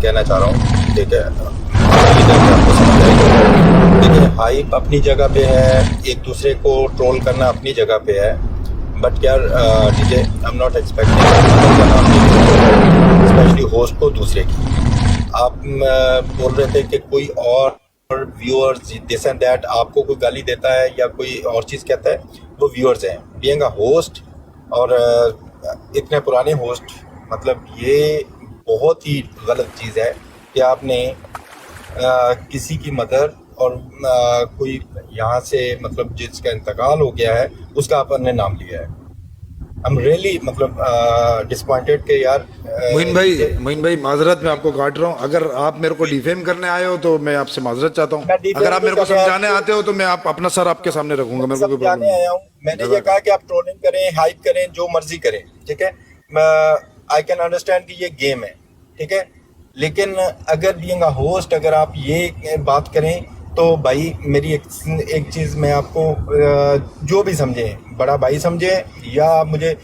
कहना चाह रहा हूँ, ठीक है, आगे जाके आपको समझ आएगी। देखिए, हाइप अपनी जगह पे है, एक दूसरे को ट्रोल करना अपनी जगह पे है, बट यार DJ I am not expecting का नाम नहीं, स्पेशली होस्ट को दूसरे की। आप बोल रहे थे कि कोई और व्यूअर्स दिस एंड दैट आपको कोई गाली देता है या कोई और चीज़ कहता है, वो व्यूअर्स हैं। बीइंग अ होस्ट और इतने पुराने होस्ट, मतलब ये बहुत ही गलत चीज़ है कि आपने किसी की मदर और कोई यहाँ से मतलब जिसका इंतकाल हो गया है उसका आपने नाम लिया है। आई एम रियली मतलब डिसपॉइंटेड कि यार मोइन भाई माजरत मैं आपको काट रहा हूँ। अगर आप मेरे को डिफेम करने आए हो तो मैं आपसे माजरत चाहता हूँ। मैं डिफेम अगर आप नहीं मेरे को करने आया समझाने आते हो तो मैं आप अपना सर आपके सामने रखूंगा, मेरे को कोई प्रॉब्लम समझाने नहीं। आया हूँ। मैंने ये जज़ाक कहा कि आप ट्रोलिंग करें, हाइप करें, जो मर्जी करें, ठीक है। आई कैन अंडरस्टैंड कि ये गेम है, ठीक है, लेकिन अगर बीइंग अ होस्ट अगर आप ये बात करें तो भाई मेरी एक चीज़ मैं आपको जो भी समझें, बड़ा भाई समझें या आप मुझे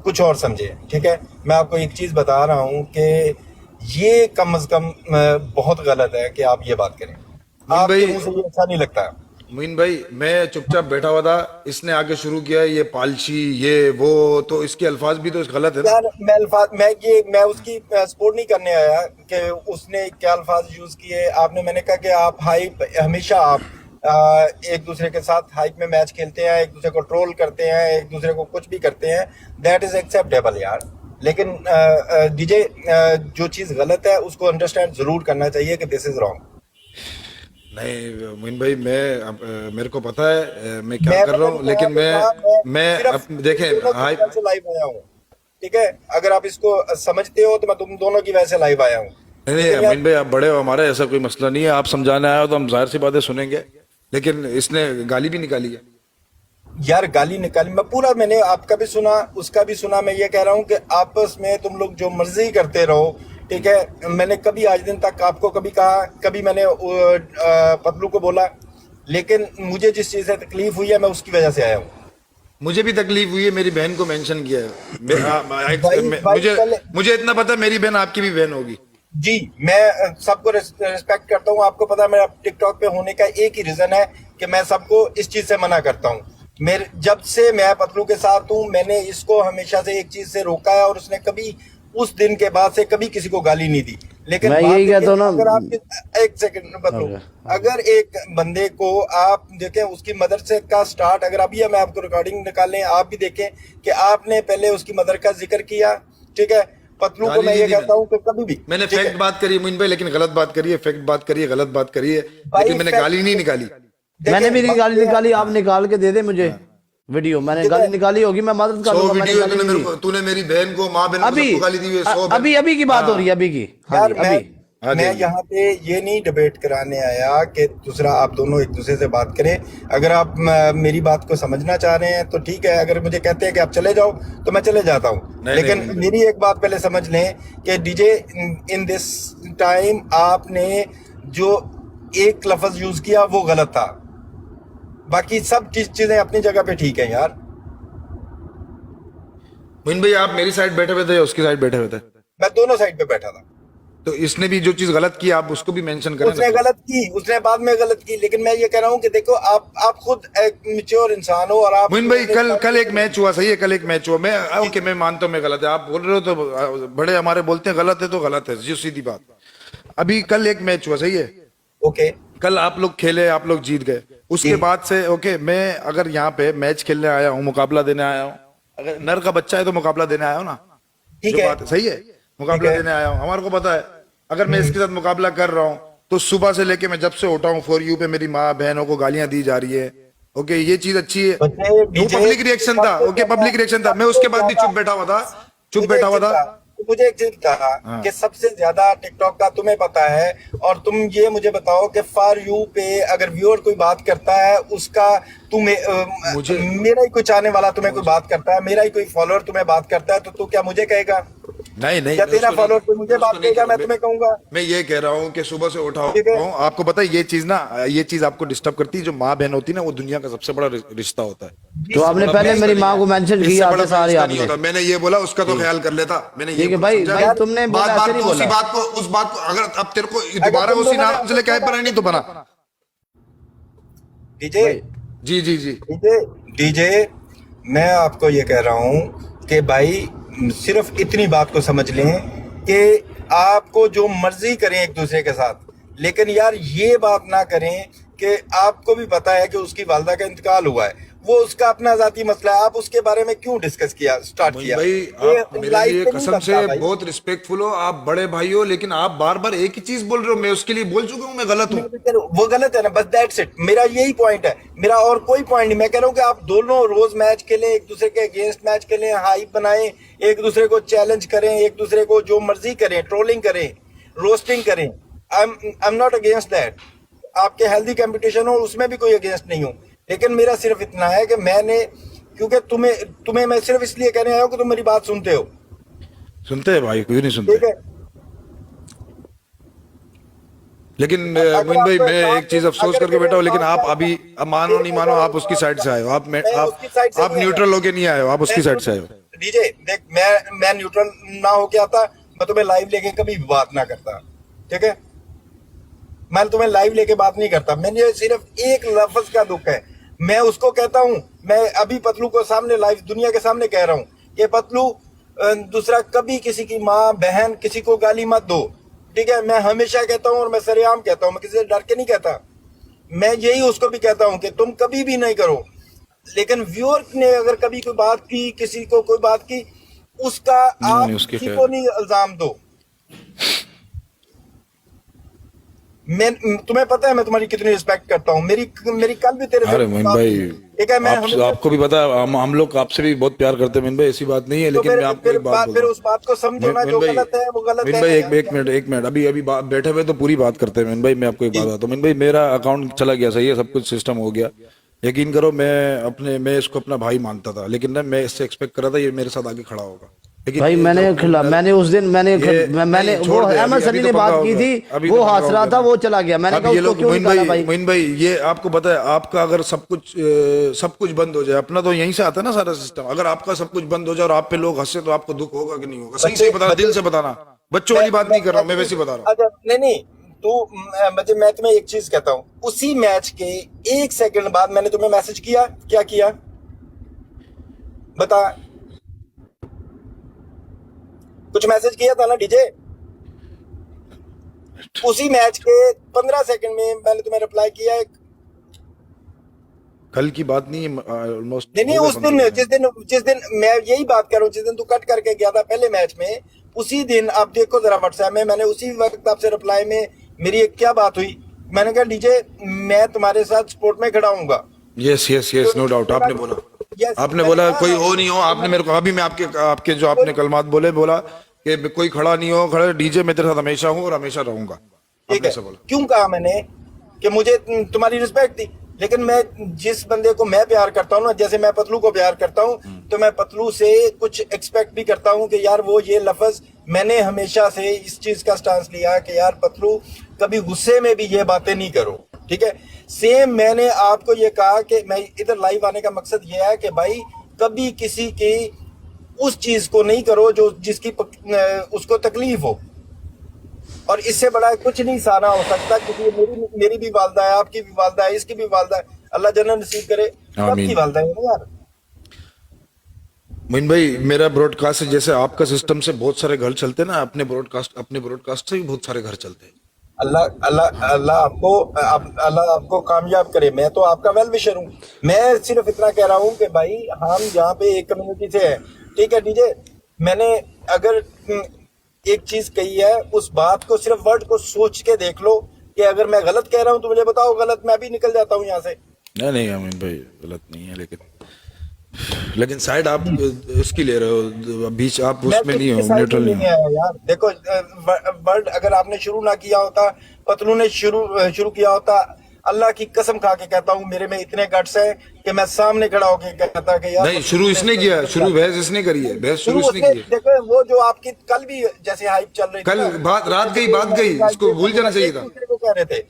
कुछ और समझें, ठीक है, मैं आपको एक चीज़ बता रहा हूँ कि ये कम अज़ कम बहुत गलत है कि आप ये बात करें। मोइन आपके भाई मुंह से ये अच्छा नहीं लगता। मोइन भाई मैं चुपचाप बैठा हुआ था, इसने आगे शुरू किया ये पालशी ये वो, तो इसके अल्फाज भी तो गलत है ना। यार मैं उसकी सपोर्ट नहीं करने आया कि उसने क्या अल्फाज यूज किए आपने। मैंने कहा कि आप हाइप हमेशा आप एक दूसरे के साथ हाइप में मैच खेलते हैं, एक दूसरे को ट्रोल करते हैं, एक दूसरे को कुछ भी करते हैं, दैट इज एक्सेप्टेबल यार। लेकिन डीजे जो चीज़ गलत है उसको अंडरस्टैंड जरूर करना चाहिए कि दिस इज रॉन्ग। नहीं मोइन भाई मेरे को पता है मैं क्या कर मैंने रहा नहीं हूँ, कहा लेकिन कि हाँ, मैं सिर्फ मैं तुम देखें दोनों की हाई वजह से लाइव आया हूँ, ठीक है। अगर आप इसको समझते हो तो मैं तुम दोनों की वजह से लाइव आया हूँ। नहीं नहीं लेकिन यार, अमीन भाई आप बड़े हो हमारे, ऐसा कोई मसला नहीं है। आप समझाने आए हो तो हम जाहिर सी बातें सुनेंगे, लेकिन इसने गाली भी निकाली है। गाली निकाली, मैंने आपका भी सुना उसका भी सुना। मैं ये कह रहा हूँ कि आपस में तुम लोग जो मर्जी करते रहो, ठीक है। मैंने कभी आज दिन तक आपको कभी कहा, कभी मैंने पतलू को बोला, लेकिन मुझे जिस चीज़ से तकलीफ हुई है मैं उसकी वजह से आया हूँ। मुझे भी तकलीफ हुई है, मेरी बहन को मेंशन किया है। भाई भाई मुझे पहले मुझे इतना पता है मेरी बहन आपकी भी बहन होगी। जी, मैं सबको रिस्पेक्ट करता हूँ। आपको पता है मेरा टिकटॉक पे होने का एक ही रीजन है कि मैं सबको इस चीज से मना करता हूँ। मेरे जब से मैं पतलू के साथ हूँ मैंने इसको हमेशा से एक चीज से रोका है और उसने कभी उस दिन के बाद से कभी किसी को गाली नहीं दी। लेकिन मैं बात यही देखिए, कहता हूँ ना। अगर आप एक सेकंड पतलू, ओके, अगर एक बंदे को आप देखें उसकी मदर से का स्टार्ट, अगर अभी मैं आपको रिकॉर्डिंग निकालें आप भी देखें कि आपने पहले उसकी मदर का जिक्र किया, ठीक है। पतलू को गाली मैं नहीं ये दी कहता हूँ कि कभी भी, मैंने ठीक फैक्ट है बात करी है मोइन भाई, लेकिन गलत बात करी है। फैक्ट बात करी है, गलत बात करी है, भाई, लेकिन मैंने फैक्ट गाली नहीं निकाली। मैंने भी देखें, गाली निकाली, आप निकाल के दे दे मुझे हाँ। वीडियो। मैंने ठीक गाली है। निकाली होगी, मैं मदद कर 100 लूंगा। मैंने वीडियो गाली नहीं दी। तूने मेरी बहन को, माँ बहन को, अभी सबको गाली दी हुई है। 100 अभी अभी की बात हो रही है, अभी की। हाँ यार जी, अभी। हाँ जी, मैं हाँ जी। यहाँ पे ये नहीं डिबेट कराने आया कि दूसरा आप दोनों एक दूसरे से बात करें। अगर आप मेरी बात को समझना चाह रहे हैं तो ठीक है, अगर मुझे कहते हैं कि आप चले जाओ तो मैं चले जाता हूँ। नहीं लेकिन नहीं मेरी एक बात पहले समझ लें कि डीजे इन दिस टाइम आपने जो एक लफ्ज यूज किया वो गलत था, बाकी सब चीजें अपनी जगह पे ठीक है यार। मोइन भाई आप मेरी साइड बैठे हुए थे या उसकी साइड बैठे हुए थे? मैं दोनों साइड पे बैठा था। तो इसने भी जो चीज गलत की आप उसको भी मेंशन करें ना उसने फिर। गलत की, उसने बाद में गलत की, लेकिन मैं ये कह रहा हूँ कि देखो आप खुद एक मैच्योर इंसान हो और आप मोइन भाई कल एक मैच हुआ, सही है, कल एक मैच हुआ। मैं ओके मैं मानता हूँ मैं गलत है, आप बोल रहे हो तो बड़े हमारे बोलते हैं गलत है तो गलत है, जो सीधी बात। अभी कल एक मैच हुआ, सही है, ओके। कल आप लोग खेले, आप लोग जीत गए। उसके बाद से ओके मैं अगर यहाँ पे मैच खेलने आया हूँ, मुकाबला देने आया हूँ, अगर नर का बच्चा है तो मुकाबला देने आया हूँ ना, ठीक जो है, बात है सही है, मुकाबला है। देने आया हूँ, हमारे को पता है। अगर मैं इसके साथ मुकाबला कर रहा हूँ तो सुबह से लेके मैं जब से उठा हूँ फॉर यू पे मेरी माँ बहनों को गालियां दी जा रही है। ओके ये चीज अच्छी है, बच्चे वो डीजे पब्लिक रिएक्शन था। ओके पब्लिक रिएक्शन था, मैं उसके बाद भी चुप बैठा हुआ था, चुप बैठा हुआ था। मुझे एक चीज कहा हाँ। कि सबसे ज्यादा टिकटॉक का तुम्हें पता है, और तुम ये मुझे बताओ कि फॉर यू पे अगर व्यूअर कोई बात करता है उसका तुम्हें मुझे मेरा ही कोई चाहने वाला तुम्हें कोई बात करता है, मेरा ही कोई फॉलोअर तुम्हें बात करता है तो तू क्या मुझे कहेगा? नहीं नहीं क्या मैं तेरा उसको फॉलोअर नहीं- मुझे मैं बात उसको नहीं देगा, कह मैं रहा। तुम्हें कहूंगा? मैं ये कह रहा हूँ कि सुबह से उठा ठीक है। हूँ, आपको पता है ये चीज ना, ये चीज आपको डिस्टर्ब करती है। जो माँ बहन होती है ना, वो दुनिया का सबसे बड़ा रिश्ता होता है। तो इससे आपने बड़ा पहले कोई मेरी नहीं माँ है। को मेंशन इससे किया बड़ा आते कोई सारे रिश्ता नहीं आपने। होता। मैंने ये बोला, उसका तो ख्याल कर लेता। मैंने ये ठीक है बोला, भाई, समझा? भाई यार, तुमने बात बोला ऐसे बात नहीं तो उसी बोला। बात को, उस बात को अगर अब तेरे को अगर दोबारा तुम उसी दोनों ने नाम से लेके आए आपस में पर नहीं तो बना। डीजे, भाई जी जी जी। डीजे, डीजे, मैं आपको ये कह रहा हूँ कि भाई सिर्फ इतनी बात को समझ लें कि आपको जो मर्जी करें एक दूसरे के साथ, लेकिन यार ये बात ना करें कि आपको भी पता है कि उसकी वालदा का इंतकाल हुआ है, वो उसका अपना जाती मसला है, आप उसके बारे में क्यों डिस्कस किया, स्टार्ट मोइन किया? भाई, ये आप मेरे लाइफ लिए पे नहीं कसम बनता से भाई। बहुत रिस्पेक्टफुल हो, आप बड़े भाई हो, लेकिन आप बार बार एक ही चीज बोल रहे हो। मैं उसके लिए बोल चुका हूँ, मैं गलत हूँ। वो गलत है ना, बस दैट्स इट। मेरा यही पॉइंट है, मेरा और कोई पॉइंट नहीं। मैं कह रहा हूँ कि आप दोनों रोज मैच खेलें, एक दूसरे के अगेंस्ट मैच खेलें, हाइप बनाएं, एक दूसरे को चैलेंज करें, एक दूसरे को जो मर्जी करें, ट्रोलिंग करें, रोस्टिंग करें। I am not against that. आपके हेल्दी कंपटीशन हो, उसमें भी कोई अगेंस्ट नहीं हूँ, लेकिन मेरा सिर्फ इतना है कि मैंने, क्योंकि तुम्हें तुम्हें मैं सिर्फ इसलिए कहने आया हूँ कि तुम मेरी बात सुनते हो, सुनते हैं भाई, क्यों नहीं सुनते? ठीक है? लेकिन अगर मोइन भाई, आपको मैं एहसास एक चीज हो, अफसोस अगर करके मेरे बैठा हूँ, लेकिन एहसास आप का अभी, अब मानो नहीं मानो, आप उसकी साइड से आए हो। आप मैं उसकी साइड से आप नहीं आया। न्यूट्रल होके नहीं आए हो, आप उसकी साइड से आए हो। डीजे देख, मैं न्यूट्रल ना होके आता, मैं तुम्हें लाइव लेके कभी भी बात ना करता, ठीक है? मैं तुम्हें लाइव लेके बात नहीं करता। मैंने सिर्फ एक लफ्ज का दुख है, मैं उसको कहता हूं। मैं अभी पतलू को सामने लाइव दुनिया के सामने कह रहा हूं कि पतलू, दूसरा कभी किसी की माँ बहन किसी को गाली मत दो, ठीक है? मैं हमेशा कहता हूं और मैं सरेआम कहता हूं, मैं किसी से डर के नहीं कहता। मैं यही उसको भी कहता हूं कि तुम कभी भी नहीं करो, लेकिन व्यूअर ने अगर कभी कोई बात की, किसी को कोई बात की, उसका आप नहीं, उसकी किसी खैर। को नहीं इल्जाम दो। मैं, तुम्हें पता है मैं तुम्हारी कितनी रिस्पेक्ट करता हूँ। मेरी मेरी कल भी तेरे से अरे मोइन बात भाई, हुई, ठीक है? मैं हमेशा, आपको भी पता है, हम लोग आपसे भी बहुत प्यार करते हैं मोइन भाई, ऐसी बात नहीं है। तो लेकिन मैं आपको एक बात बोल फिर रहा हूँ उस बात को समझो ना, मोइन जो भाई। गलत है वो गलत मोइन है भाई, ना एक यार। एक मिनट अभी अभी बैठे हुए तो पूरी बात करते हैं मोइन भाई। मैं आपको एक बात बताता हूँ मोइन भाई, मेरा अकाउंट चला गया, सही है, सब कुछ सिस्टम हो गया। यकीन करो, मैं इसको अपना भाई मानता था, लेकिन ना मैं इससे एक्सपेक्ट कर रहा था ये मेरे साथ आगे खड़ा होगा। लेकिन भाई ये मैंने जो खिला, मैंने उस दिन मैंने नहीं, वो छोड़ दे, अहमद अभी सनी तो ने पंगा बात हो की गया, थी, अभी वो तो पंगा हंस हो रहा गया। था, वो चला गया। मैंने अब कहा ये उसको लोग, क्यों मोइन निकाला भाई, भाई? मोइन भाई, ये आपको पता है, आपका अगर सब कुछ बंद हो जाए, अपना तो यहीं से आता है ना सारा सिस्टम। अगर आपका सब कुछ बंद हो जाए और आप पे लोग हंसे, तो आपको दुख होगा कि नहीं होगा? सही सही बताना, दिल से बताना। बच्चों वाली बात नहीं कर रहा हूँ मैं, वैसे ही बता रहा हूँ। अच्छा, नहीं, तू, मैं तुम्हें एक चीज कहता हूँ, उसी मैच के एक सेकंड बाद मैंने तुम्हें मैसेज किया, क्या किया बता? कुछ मैसेज किया था ना डीजे? उसी मैच के 15 सेकंड में मैंने तुम्हें रिप्लाई किया एक। कल की बात नहीं है, ऑलमोस्ट नहीं, उस दिन, जिस दिन मैं यही बात कर रहा हूँ, जिस दिन तू कट करके गया था पहले मैच में, उसी दिन आप देखो जरा व्हाट्सएप में, मैंने उसी वक्त आपसे रिप्लाई में मेरी एक क्या बात हुई, मैंने कहा डीजे मैं तुम्हारे साथ सपोर्ट में खड़ा हूँगा। Yes yes yes, no doubt. आपने बोला, Yes, आपने मैंने बोला कहा कोई ना, हो नहीं हो, आपने मेरे को अभी, मैं आपके जो आपने कलमात बोला कि कोई खड़ा नहीं हो, खड़ा डीजे, मैं तेरे साथ हमेशा हूँ और हमेशा रहूंगा। ठीक आपने है, ऐसा बोला। क्यों कहा मैंने कि मुझे तुम्हारी रिस्पेक्ट थी, लेकिन मैं जिस बंदे को मैं प्यार करता हूँ ना, जैसे मैं पतलू को प्यार करता हूँ, तो मैं पतलू से कुछ एक्सपेक्ट भी करता हूँ कि यार वो ये लफ्ज, मैंने हमेशा से इस चीज का स्टांस लिया कि यार पतलू कभी गुस्से में भी ये बातें नहीं करो, ठीक है? सेम मैंने आपको ये कहा कि मैं इधर लाइव आने का मकसद ये है कि भाई कभी किसी की उस चीज को नहीं करो जो जिसकी उसको तकलीफ हो, और इससे बड़ा कुछ नहीं सारा हो सकता, क्योंकि मेरी भी वालदा है, आपकी भी वालदा है, इसकी भी वालदा है, अल्लाह जन्नत नसीब करे, सबकी वालदा है ना यार। मोइन भाई, मेरा ब्रॉडकास्ट जैसे आपका सिस्टम से बहुत सारे घर चलते हैं ना, अपने ब्रॉडकास्ट से भी बहुत सारे घर चलते हैं। अल्लाह आपको कामयाब करे। मैं तो आपका वेल विशर हूँ। मैं सिर्फ इतना कह रहा हूँ कि भाई हम यहाँ पे एक कम्युनिटी से हैं, ठीक है डीजे? मैंने अगर एक चीज कही है, उस बात को, सिर्फ वर्ड को सोच के देख लो कि अगर मैं गलत कह रहा हूँ तो मुझे बताओ गलत, मैं भी निकल जाता हूँ यहाँ से। नहीं मोइन भाई, गलत नहीं है, लेकिन साइड आप इसकी ले रहे हो, बीच आप उसमें नहीं हो, न्यूट्रल नहीं हो। यार देखो, वर्ड अगर आपने शुरू ना किया होता, पतलू ने शुरू किया होता, अल्लाह की कसम खा के कहता हूँ मेरे में इतने गट्स है कि मैं सामने खड़ा होके कहता कि यार नहीं, शुरू इसने किया, शुरू बहस इसने करी है, बहस शुरू इसने की है। देखो वो जो आपकी कल भी जैसे हाइप चल रही थी कल ना, बात रात गई, इसको भूल जाना चाहिए था। एक दूसरे को कह रहे थे,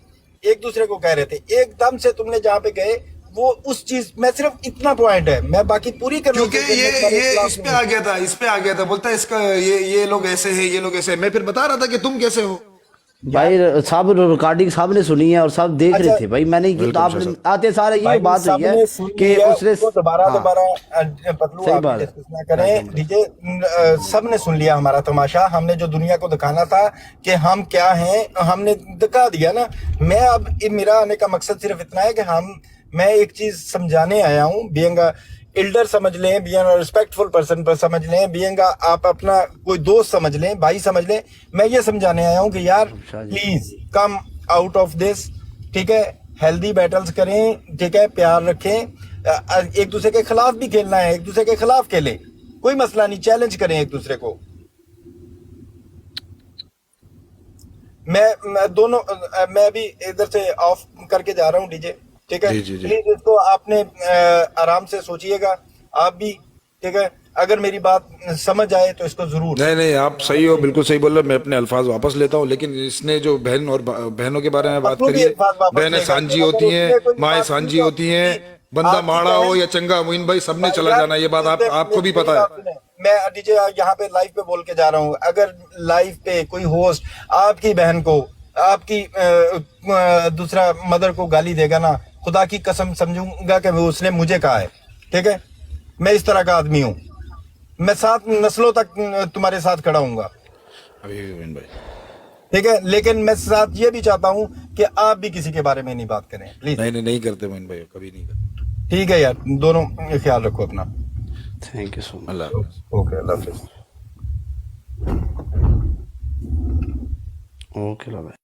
एक दूसरे को कह रहे थे, एकदम से तुमने जहाँ पे गए वो उस चीज मैं सिर्फ इतना पॉइंट है, मैं बाकी पूरी कर क्योंकि ये इस पे आ गया था, इस पे आ गया था, बोलता है इसका ये लोग ऐसे हैं, ये लोग ऐसे हैं। मैं फिर बता रहा था कि तुम कैसे हो। भाई सब रिकॉर्डिंग साहब ने सुनी है और सब देख रहे थे भाई, मैंने की तो आपने आते सारे ये बात हुई है कि उसने दोबारा हाँ, पतलू सही आप बात है। डिस्कस ना करें डीजे। सब ने सुन लिया हमारा तमाशा, हमने जो दुनिया को दिखाना था कि हम क्या हैं हमने दिखा दिया ना। मैं अब मेरा आने का मकसद सिर्फ इतना है कि मैं एक चीज समझाने आया हूँ, बीइंग एल्डर समझ लें, बीइंग रिस्पेक्टफुल पर्सन पर समझ लें, बीइंग आप अपना कोई दोस्त समझ लें, भाई समझ लें। मैं ये समझाने आया हूँ कि यार please come out of this, ठीक है। हेल्दी बैटल्स करें, ठीक है, प्यार रखें, एक दूसरे के खिलाफ भी खेलना है, एक दूसरे के खिलाफ खेलें, कोई मसला नहीं, चैलेंज करें एक दूसरे को। मैं भी इधर से ऑफ करके जा रहा हूँ डीजे, ठीक है। जी। प्लीज इसको आपने आराम से सोचिएगा आप भी, ठीक है। अगर मेरी बात समझ आए तो इसको जरूर। नहीं, आप सही हो, बिल्कुल सही बोल रहे हो। मैं अपने अल्फाज वापस लेता हूँ, लेकिन इसने जो बहन और बहनों के बारे में बात पतलू करी भी है, अल्फाज वापस बहनें लेगा सांझी कि होती अगर उसने हैं, कोई माएँ बात की सांझी तो होती हैं, बंदा आपकी माड़ा हो बहन या चंगा, मोइन भाई सबने चला यार, जाना, ये बात आपको भी पता है। मैं डीजे यहाँ पे लाइव पे बोल के जा रहा हूँ, अगर लाइव पे कोई होस्ट आपकी बहन को, आपकी दूसरा मदर को गाली देगा ना, खुदा की कसम समझूंगा कि वो उसने मुझे कहा है, ठीक है। मैं इस तरह का आदमी हूँ, मैं 7 नस्लों तक तुम्हारे साथ खड़ा हूँगा, अभी मोइन भाई, ठीक है। लेकिन मैं साथ ये भी चाहता हूँ कि आप भी किसी के बारे में नहीं बात करें प्लीज। नहीं करते मोइन भाई, कभी नहीं करते। ठीक है यार, दोनों ख्याल रखो अपना। Thank you so much. अल्लाह हाफ़िज़। ओके, अल्लाह हाफिज। ओके भाई।